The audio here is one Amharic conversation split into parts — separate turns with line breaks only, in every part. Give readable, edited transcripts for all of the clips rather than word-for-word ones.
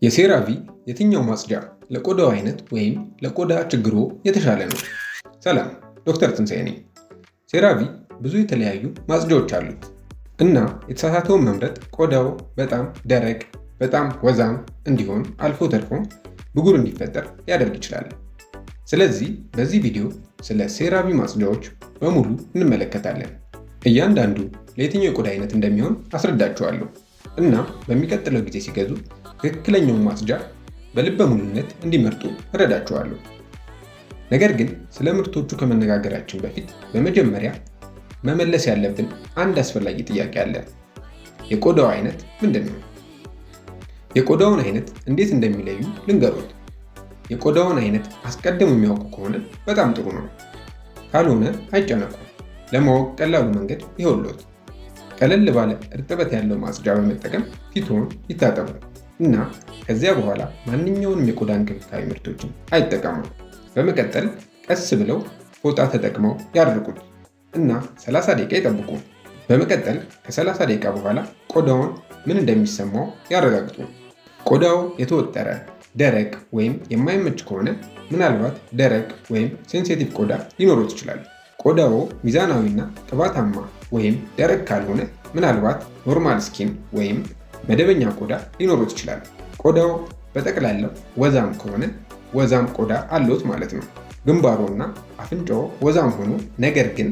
የሴራቪ የትኛው ማጽጃ ለቆዳው አይነት ወይም ለቆዳ ችግሮ የተሻለ ነው? ሰላም፣ ዶክተር ትንሳኤ ነኝ። ሴራቪ ብዙ የተለያዩ ማጽጃዎች አሉት እና የተሳሳተውን መምረጥ ቆዳው በጣም ደረቅ፣ በጣም ወዛም እንዲሆን አልፎ ተርፎም ብጉር እንዲፈጠር ሊያደርግ ይችላል። ስለዚህ በዚህ ቪዲዮ ስለ ሴራቪ ማጽጃዎች በሙሉ እንመለከታለን። እያንዳንዱ ለየትኛው የቆዳ አይነት እንደሚሆን አስረዳችኋለሁ እና በሚቀጥለው ጊዜ ሲገዙ ትክክለኛውን ማጽጃ በልበ ሙሉነት እንዲመርጡ እረዳችኋለሁ። ነገር ግን ስለ ምርቶቹ ከመነጋገራችን በፊት በመጀመሪያ መመለስ ያለብን አንድ አስፈላጊ ጥያቄ አለ። የቆዳው አይነት ምንድን ነው? የቆዳውን አይነት እንዴት እንደሚለዩ ልንገሮት። የቆዳውን አይነት አስቀድሞ የሚያውቁ ከሆነ በጣም ጥሩ ነው። ካልሆነ አይጨነቁ። ለማወቅ ቀላሉ መንገድ ይኸውልዎት። ቀለል ባለ እርጥበት ያለው ማጽጃ በመጠቀም ፊትዎን ይታጠቡ እና ከዚያ በኋላ ማንኛውንም የቆዳ እንክብካቤ ምርቶችን አይጠቀሙ። በመቀጠል ቀስ ብለው ፎጣ ተጠቅመው ያድርቁት እና 30 ደቂቃ ይጠብቁ። በመቀጠል ከ30 ደቂቃ በኋላ ቆዳውን ምን እንደሚሰማው ያረጋግጡ። ቆዳው የተወጠረ፣ ደረቅ ወይም የማይመች ከሆነ ምናልባት ደረቅ ወይም ሴንሲቲቭ ቆዳ ሊኖሩት ይችላል። ቆዳው ሚዛናዊና ቅባታማ ወይም ደረቅ ካልሆነ ምናልባት ኖርማል ስኪን ወይም መደበኛ ቆዳ ሊኖሩት ይችላል። ቆዳው በጠቅላላው ወዛም ከሆነ ወዛም ቆዳ አለዎት ማለት ነው። ግንባሮና አፍንጫው ወዛም ሆኖ ነገር ግን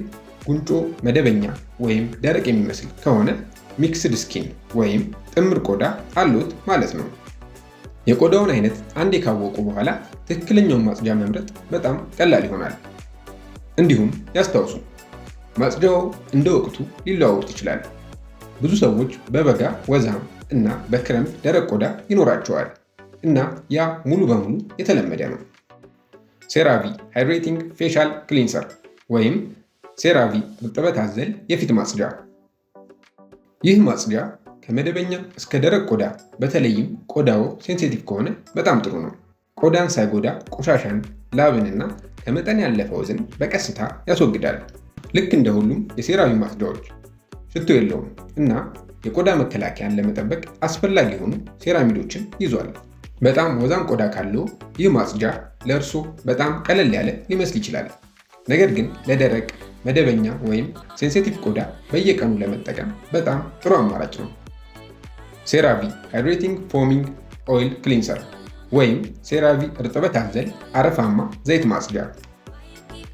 ጉንጮ መደበኛ ወይም ደረቅ የሚመስል ከሆነ ሚክስድ ስኪን ወይም ጥምር ቆዳ አለዎት ማለት ነው። የቆዳውን አይነት አንዴ ካወቁ በኋላ ትክክለኛውን ማጽጃ መምረጥ በጣም ቀላል ይሆናል። እንዲሁም ያስታውሱ፣ ማጽጃው እንደ ወቅቱ ሊለዋወጥ ይችላል። ብዙ ሰዎች በበጋ ወዛም እና በክረምት ደረቅ ቆዳ ይኖራቸዋል እና ያ ሙሉ በሙሉ የተለመደ ነው። ሴራቪ ሃይድሬቲንግ ፌሻል ክሊንሰር ወይም ሴራቪ እርጥበት አዘል የፊት ማጽጃ። ይህ ማጽጃ ከመደበኛ እስከ ደረቅ ቆዳ በተለይም ቆዳው ሴንሲቲቭ ከሆነ በጣም ጥሩ ነው። ቆዳን ሳይጎዳ ቆሻሻን፣ ላብንና ከመጠን ያለፈ ወዝን በቀስታ ያስወግዳል። ልክ እንደ ሁሉም የሴራቪ ማጽጃዎች ሽቶ የለውም እና የቆዳ መከላከያን ለመጠበቅ አስፈላጊ የሆኑ ሴራሚዶችን ይዟል። በጣም ወዛም ቆዳ ካለው ይህ ማጽጃ ለእርሶ በጣም ቀለል ያለ ሊመስል ይችላል። ነገር ግን ለደረቅ፣ መደበኛ ወይም ሴንሲቲቭ ቆዳ በየቀኑ ለመጠቀም በጣም ጥሩ አማራጭ ነው። ሴራቪ ሃይድሬቲንግ ፎሚንግ ኦይል ክሊንሰር ወይም ሴራቪ እርጥበት አዘል አረፋማ ዘይት ማጽጃ።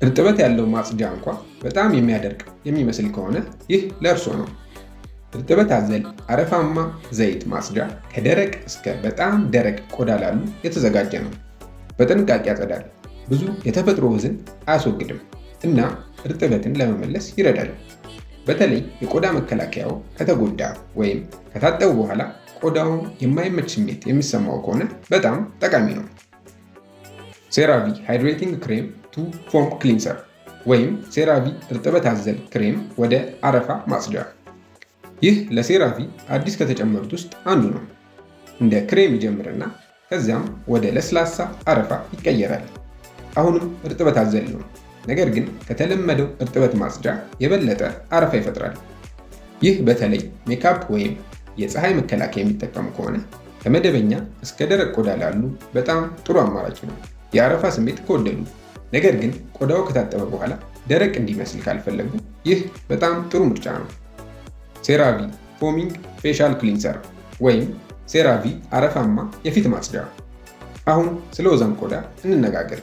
እርጥበት ያለው ማጽጃ እንኳ በጣም የሚያደርቅ የሚመስል ከሆነ ይህ ለእርሶ ነው። እርጥበት አዘል አረፋማ ዘይት ማጽጃ ከደረቅ እስከ በጣም ደረቅ ቆዳ ላሉ የተዘጋጀ ነው። በጥንቃቄ ያጸዳል፣ ብዙ የተፈጥሮ ወዝን አያስወግድም እና እርጥበትን ለመመለስ ይረዳል። በተለይ የቆዳ መከላከያው ከተጎዳ ወይም ከታጠቡ በኋላ ቆዳውን የማይመች ስሜት የሚሰማው ከሆነ በጣም ጠቃሚ ነው። ሴራቪ ሃይድሬቲንግ ክሬም ቱ ፎም ክሊንሰር ወይም ሴራቪ እርጥበት አዘል ክሬም ወደ አረፋ ማጽጃ። ይህ ለሴራቪ አዲስ ከተጨመሩት ውስጥ አንዱ ነው። እንደ ክሬም ይጀምርና ከዚያም ወደ ለስላሳ አረፋ ይቀየራል። አሁንም እርጥበት አዘል ነው፣ ነገር ግን ከተለመደው እርጥበት ማጽጃ የበለጠ አረፋ ይፈጥራል። ይህ በተለይ ሜካፕ ወይም የፀሐይ መከላከያ የሚጠቀሙ ከሆነ ከመደበኛ እስከ ደረቅ ቆዳ ላሉ በጣም ጥሩ አማራጭ ነው። የአረፋ ስሜት ከወደዱ ነገር ግን ቆዳው ከታጠበ በኋላ ደረቅ እንዲመስል ካልፈለጉ ይህ በጣም ጥሩ ምርጫ ነው። ሴራቪ ፎሚንግ ፌሻል ክሊንሰር ወይም ሴራቪ አረፋማ የፊት ማጽጃ። አሁን ስለ ወዛም ቆዳ እንነጋገር።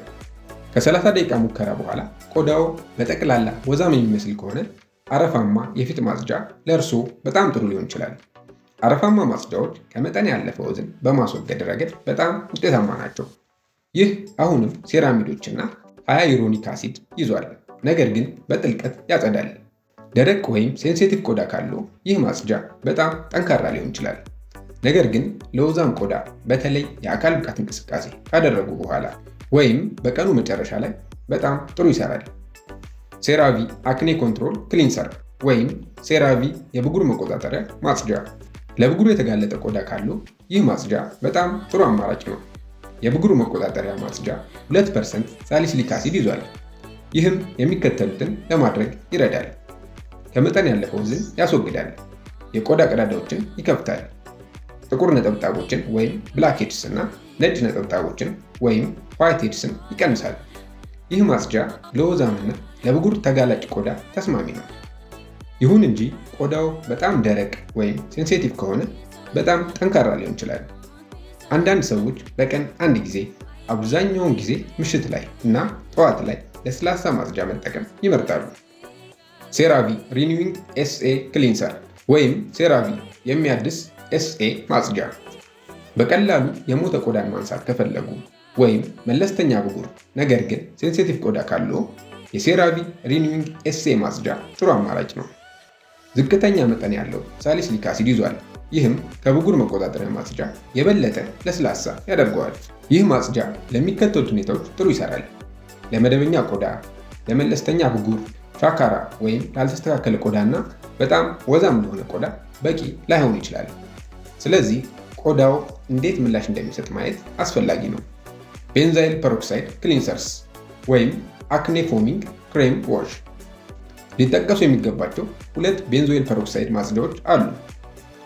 ከ30 ደቂቃ ሙከራ በኋላ ቆዳው በጠቅላላ ወዛም የሚመስል ከሆነ አረፋማ የፊት ማጽጃ ለእርሶ በጣም ጥሩ ሊሆን ይችላል። አረፋማ ማጽጃዎች ከመጠን ያለፈ ወዝን በማስወገድ ረገድ በጣም ውጤታማ ናቸው። ይህ አሁንም ሴራሚዶችና ሃያሉሮኒክ አሲድ ይዟል፣ ነገር ግን በጥልቀት ያጸዳል። ደረቅ ወይም ሴንሲቲቭ ቆዳ ካለው ይህ ማጽጃ በጣም ጠንካራ ሊሆን ይችላል። ነገር ግን ለወዛም ቆዳ በተለይ የአካል ብቃት እንቅስቃሴ ካደረጉ በኋላ ወይም በቀኑ መጨረሻ ላይ በጣም ጥሩ ይሰራል። ሴራቪ አክኔ ኮንትሮል ክሊንሰር ወይም ሴራቪ የብጉር መቆጣጠሪያ ማጽጃ። ለብጉር የተጋለጠ ቆዳ ካለው ይህ ማጽጃ በጣም ጥሩ አማራጭ ነው። የብጉር መቆጣጠሪያ ማጽጃ 2% ሳሊሲሊክ አሲድ ይዟል። ይህም የሚከተሉትን ለማድረግ ይረዳል። ከመጠን ያለፈ ወዝን ያስወግዳል፣ የቆዳ ቀዳዳዎችን ይከፍታል፣ ጥቁር ነጠብጣቦችን ወይም ብላክ ሄድስ እና ነጭ ነጠብጣቦችን ወይም ዋይት ሄድስን ይቀንሳል። ይህ ማጽጃ ለወዛምና ለብጉር ተጋላጭ ቆዳ ተስማሚ ነው። ይሁን እንጂ ቆዳው በጣም ደረቅ ወይም ሴንሲቲቭ ከሆነ በጣም ጠንካራ ሊሆን ይችላል። አንዳንድ ሰዎች በቀን አንድ ጊዜ፣ አብዛኛውን ጊዜ ምሽት ላይ እና ጠዋት ላይ ለስላሳ ማጽጃ መጠቀም ይመርጣሉ። ሴራቪ ሪኒዊንግ ኤስኤ ክሊንሰር ወይም ሴራቪ የሚያድስ ኤስኤ ማጽጃ። በቀላሉ የሞተ ቆዳን ማንሳት ከፈለጉ ወይም መለስተኛ ብጉር ነገር ግን ሴንሲቲቭ ቆዳ ካለው የሴራቪ ሪኒዊንግ ኤስኤ ማጽጃ ጥሩ አማራጭ ነው። ዝቅተኛ መጠን ያለው ሳሊሲሊክ አሲድ ይዟል። ይህም ከብጉር መቆጣጠሪያ ማጽጃ የበለጠ ለስላሳ ያደርገዋል። ይህ ማጽጃ ለሚከተሉት ሁኔታዎች ጥሩ ይሰራል። ለመደበኛ ቆዳ፣ ለመለስተኛ ብጉር፣ ሻካራ ወይም ላልተስተካከለ ቆዳ እና በጣም ወዛም ለሆነ ቆዳ በቂ ላይሆን ይችላል። ስለዚህ ቆዳው እንዴት ምላሽ እንደሚሰጥ ማየት አስፈላጊ ነው። ቤንዛይል ፐሮክሳይድ ክሊንሰርስ ወይም አክኔ ፎሚንግ ክሬም ዋሽ። ሊጠቀሱ የሚገባቸው ሁለት ቤንዞይል ፐሮክሳይድ ማጽጃዎች አሉ።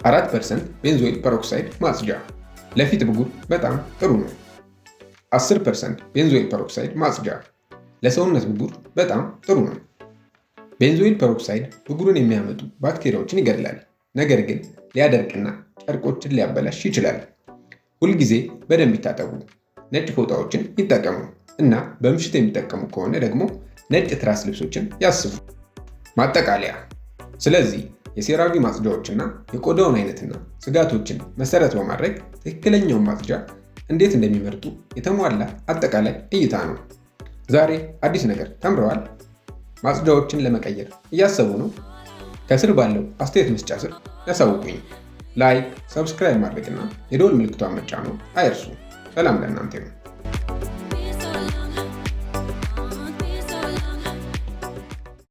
4% ቤንዞይል ፐሮክሳይድ ማጽጃ ለፊት ብጉር በጣም ጥሩ ነው። 10% ቤንዞይል ፐሮክሳይድ ማጽጃ ለሰውነት ብጉር በጣም ጥሩ ነው። ቤንዞይል ፐሮክሳይድ ብጉርን የሚያመጡ ባክቴሪያዎችን ይገድላል፣ ነገር ግን ሊያደርቅና ጨርቆችን ሊያበላሽ ይችላል። ሁልጊዜ በደንብ ይታጠቡ፣ ነጭ ፎጣዎችን ይጠቀሙ እና በምሽት የሚጠቀሙ ከሆነ ደግሞ ነጭ ትራስ ልብሶችን ያስቡ። ማጠቃለያ፣ ስለዚህ የሴራቪ ማጽጃዎችና የቆዳውን አይነትና ስጋቶችን መሰረት በማድረግ ትክክለኛውን ማጽጃ እንዴት እንደሚመርጡ የተሟላ አጠቃላይ እይታ ነው። ዛሬ አዲስ ነገር ተምረዋል? ማጽጃዎችን ለመቀየር እያሰቡ ነው? ከስር ባለው አስተያየት መስጫ ስር ያሳውቁኝ። ላይክ፣ ሰብስክራይብ ማድረግና የደወል ምልክቷን መጫን አይርሱ። ሰላም ለእናንተ ይሁን።